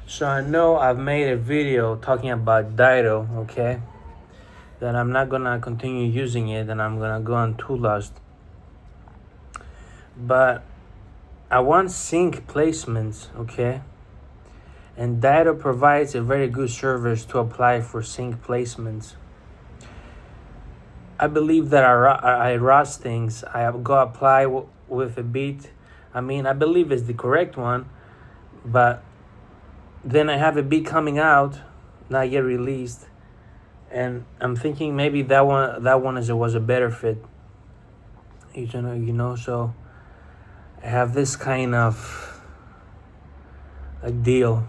So I know I've made a video talking about Ditto, okay? That I'm not gonna continue using it and I'm gonna go on Too Lost. But I want sync placements, okay? And Ditto provides a very good service to apply for sync placements. I believe that I rush things. I go apply with a beat. I believe it's the correct one, but then I have a beat coming out, not yet released, and I'm thinking maybe that one was a better fit. So I have this kind of like deal.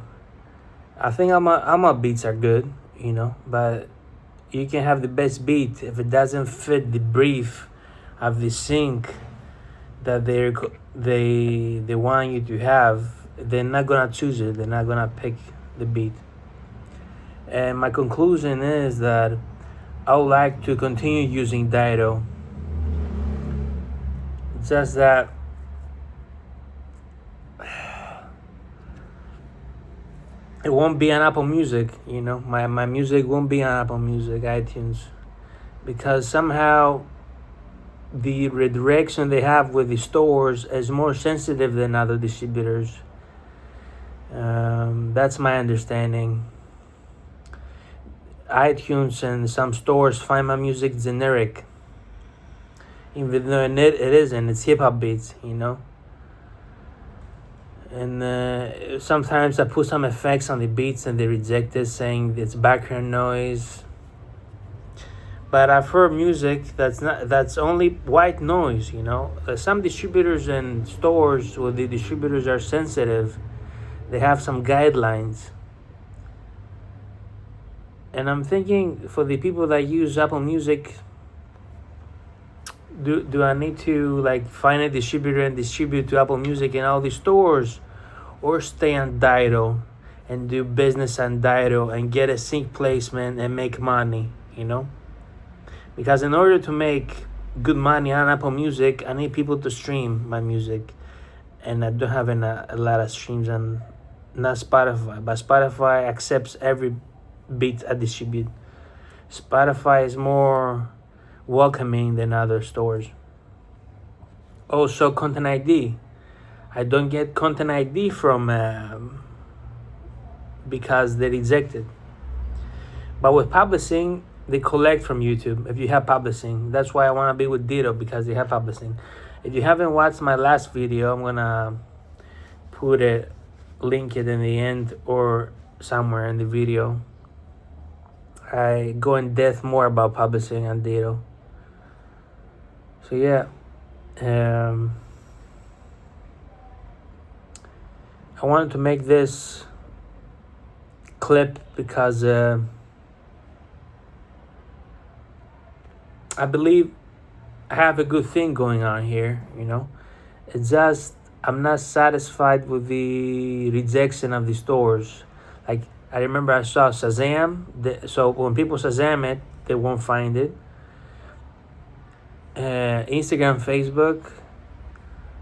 I think I'm beats are good, but you can have the best beat if it doesn't fit the brief of the sync that they want you to have. They're not gonna choose it. They're not gonna pick the beat. And my conclusion is that I would like to continue using Ditto. It's just that it won't be on Apple Music, My music won't be on Apple Music, iTunes. Because somehow the redirection they have with the stores is more sensitive than other distributors. That's my understanding. iTunes and some stores find my music generic, even though it isn't. It's hip hop beats, And sometimes I put some effects on the beats and they reject it, saying it's background noise. But I've heard music that's only white noise. Some distributors and stores where the distributors are sensitive, they have some guidelines. And I'm thinking, for the people that use Apple Music, do I need to find a distributor and distribute to Apple Music in all the stores, or stay on Ditto and do business on Ditto and get a sync placement and make money? Because in order to make good money on Apple Music, I need people to stream my music, and I don't have a lot of streams on not Spotify, but Spotify accepts every beat I distribute. Spotify is more welcoming than other stores. Also, Content ID. I don't get Content ID from because they reject it. But with publishing, they collect from YouTube if you have publishing. That's why I want to be with Ditto, because they have publishing. If you haven't watched my last video, I'm gonna link it in the end or somewhere in the video. I go in depth more about publishing and Ditto. So yeah, I wanted to make this clip because I believe I have a good thing going on here. It's just I'm not satisfied with the rejection of the stores. Like, I remember I saw Shazam. So when people Shazam it, they won't find it. Instagram, Facebook.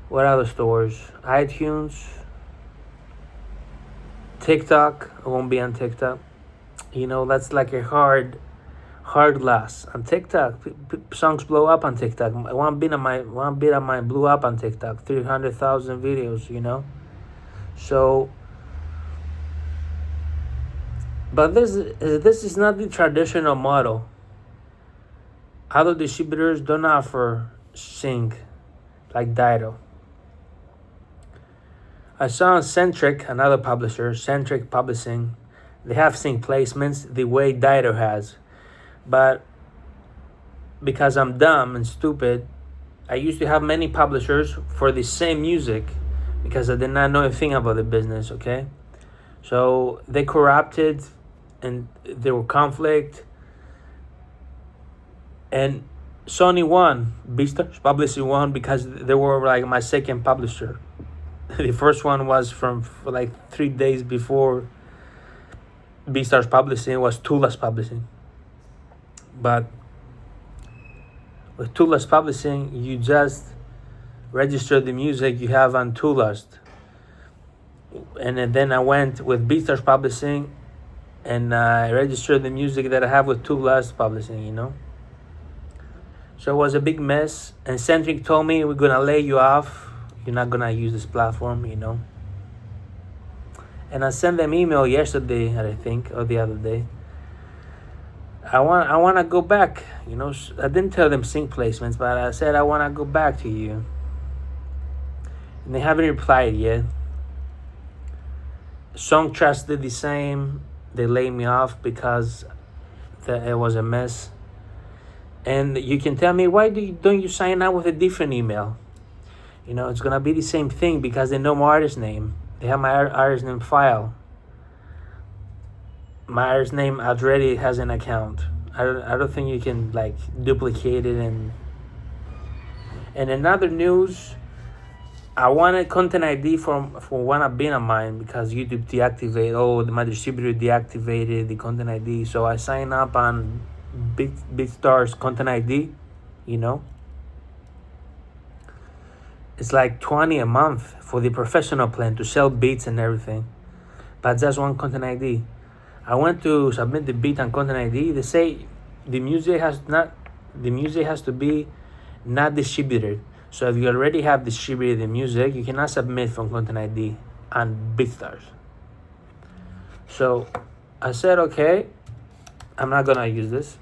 What other stores? iTunes. TikTok. I won't be on TikTok. That's like a hard loss on TikTok. Songs blow up on TikTok. One beat of mine blew up on TikTok. 300,000 videos. So, but this is not the traditional model. Other distributors don't offer sync like Ditto. I saw on Centric, another publisher, Centric Publishing, they have sync placements the way Ditto has. But because I'm dumb and stupid, I used to have many publishers for the same music because I did not know a thing about the business, okay? So they corrupted and there were conflict. And Sony won, BeatStars Publishing won, because they were like my second publisher. The first one was for 3 days before BeatStars Publishing. It was Too Lost Publishing. But with Too Lost Publishing, you just register the music you have on Too Lost. and then I went with BeatStars Publishing, and I registered the music that I have with Two Blast Publishing. So it was a big mess. And Centric told me, we're gonna lay you off. You're not gonna use this platform. And I sent them email yesterday, I think, or the other day. I want to go back. I didn't tell them sync placements, but I said I want to go back to you. And they haven't replied yet. Song Trust did the same. They laid me off because it was a mess. And you can tell me, why don't you sign up with a different email? It's gonna be the same thing because they know my artist name. They have my artist name file. My artist name already has an account. I don't think you can duplicate it. And another news, I wanted content ID for one of being of mine because YouTube deactivated. My distributor deactivated the content ID, so I signed up on BeatStars content ID. It's like $20 a month for the professional plan to sell beats and everything, but just one content ID. I went to submit the beat on content ID. They say the music has to be not distributed. So if you already have distributed the music, you cannot submit from content ID on BeatStars. So I said, okay, I'm not gonna use this.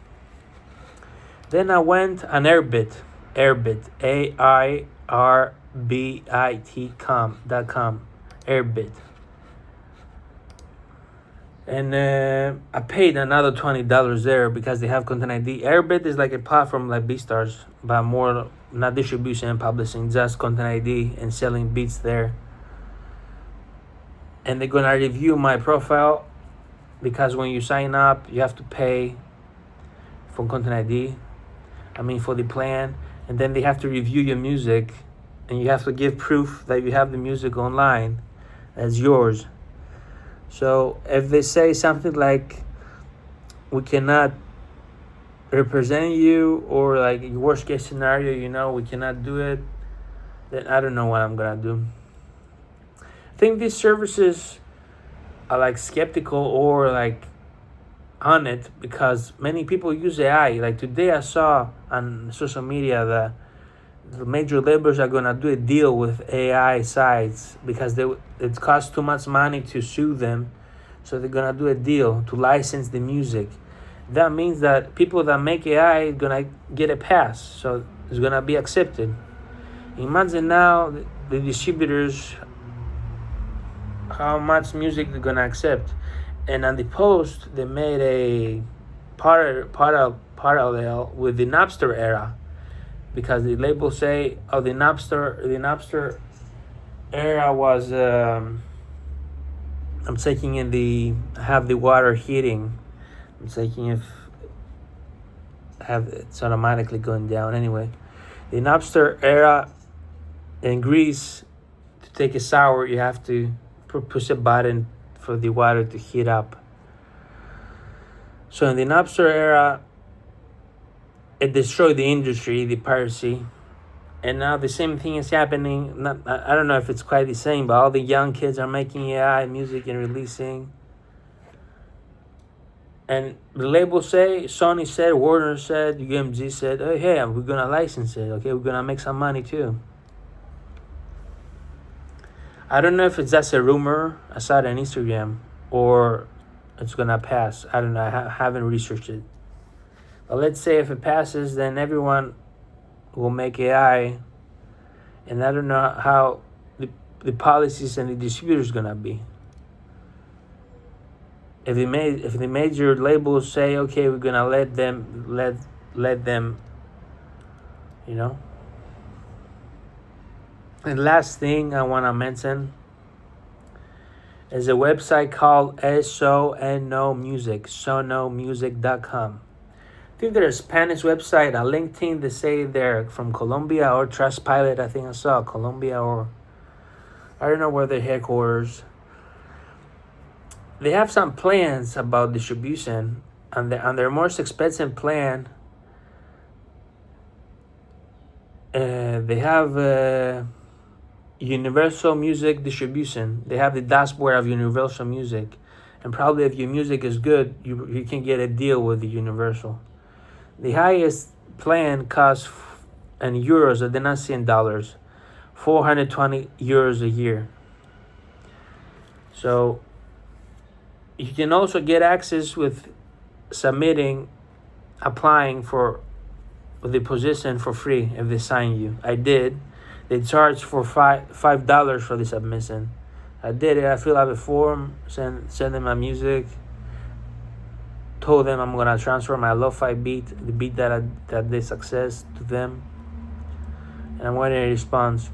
Then I went on Airbit, AIRBIT.com, Airbit. And I paid another $20 there because they have content ID. Airbit is like a platform like BeatStars, but more not distribution and publishing, just content ID and selling beats there. And they're gonna review my profile because when you sign up, you have to pay for content ID. For the plan, and then they have to review your music, and you have to give proof that you have the music online as yours. So if they say something like, we cannot represent you, or worst case scenario, we cannot do it, then I don't know what I'm gonna do. I think these services are skeptical or on it because many people use AI. Today I saw on social media that the major labels are gonna do a deal with AI sites because it costs too much money to sue them, so they're gonna do a deal to license the music. That means that people that make AI are gonna get a pass, so it's gonna be accepted. Imagine now the distributors, how much music they're gonna accept. And on the post, they made a parallel with the Napster era, because the labels say, the Napster era was. I'm taking have the water heating. I'm taking it's automatically going down anyway. The Napster era in Greece, to take a shower, you have to push a button for the water to heat up. So in the Napster era, it destroyed the industry, the piracy. And now the same thing is happening. I don't know if it's quite the same, but all the young kids are making AI music and releasing. And the labels say, Sony said, Warner said, UMG said, oh, hey, we're going to license it. Okay, we're going to make some money too. I don't know if it's just a rumor I saw it on Instagram or it's going to pass. I don't know. I haven't researched it. But let's say if it passes, then everyone will make AI. And I don't know how the policies and the distributors going to be. If the major labels say, okay, we're going to let them, And last thing I want to mention is a website called sonomusic.com. I think they're a Spanish website. On LinkedIn, they say they're from Colombia, or Trustpilot, I think I saw Colombia, or I don't know where their headquarters. They have some plans about distribution, and on their most expensive plan, they have Universal Music Distribution. They have the dashboard of Universal Music, and probably if your music is good, you can get a deal with the Universal. The highest plan costs in euros, I did not see in dollars, 420 euros a year. So you can also get access with applying for the position for free if they sign you. I did. They charge for $5 for the submission. I did it. I filled out a form, send them my music, told them I'm gonna transfer my lo-fi beat, the beat that they success to them, and I'm waiting a response.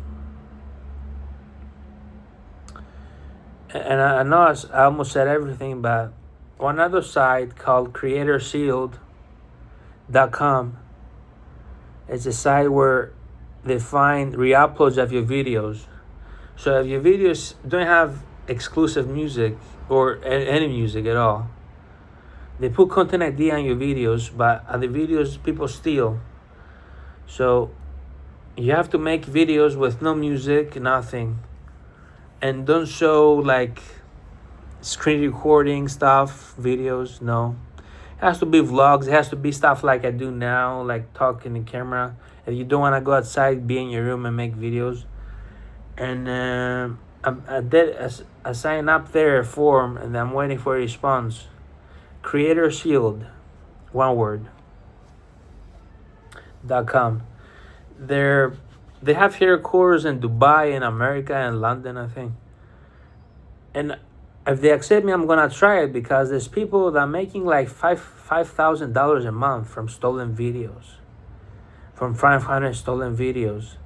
And I know I almost said everything, but one other site called CreatorShield.com. It's a site where they find re-uploads of your videos. So if your videos don't have exclusive music or any music at all, they put content ID on your videos, but the videos people steal. So you have to make videos with no music, nothing. And don't show like screen recording stuff, videos, no. It has to be vlogs. It has to be stuff like I do now, like talking to camera. If you don't want to go outside, be in your room and make videos. And I signed up there a form, and I'm waiting for a response. Creator Shield, one word. .com. They have here courses in Dubai, in America, and London, I think. And if they accept me, I'm gonna try it, because there's people that are making like $5,000 a month from stolen videos, from 500 stolen videos.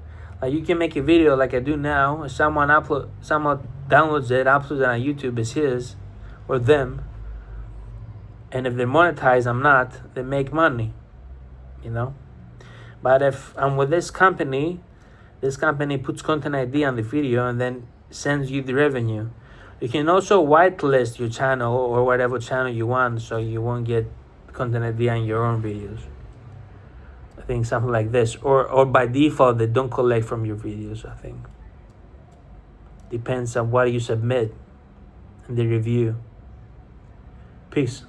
Like you can make a video like I do now. If someone downloads it, uploads it on YouTube, it's his or them. And if they're monetized, I'm not. They make money, you know. But if I'm with this company puts content ID on the video and then sends you the revenue. You can also whitelist your channel or whatever channel you want, so you won't get content ID on your own videos. I think something like this. Or by default, they don't collect from your videos, I think. Depends on what you submit in the review. Peace.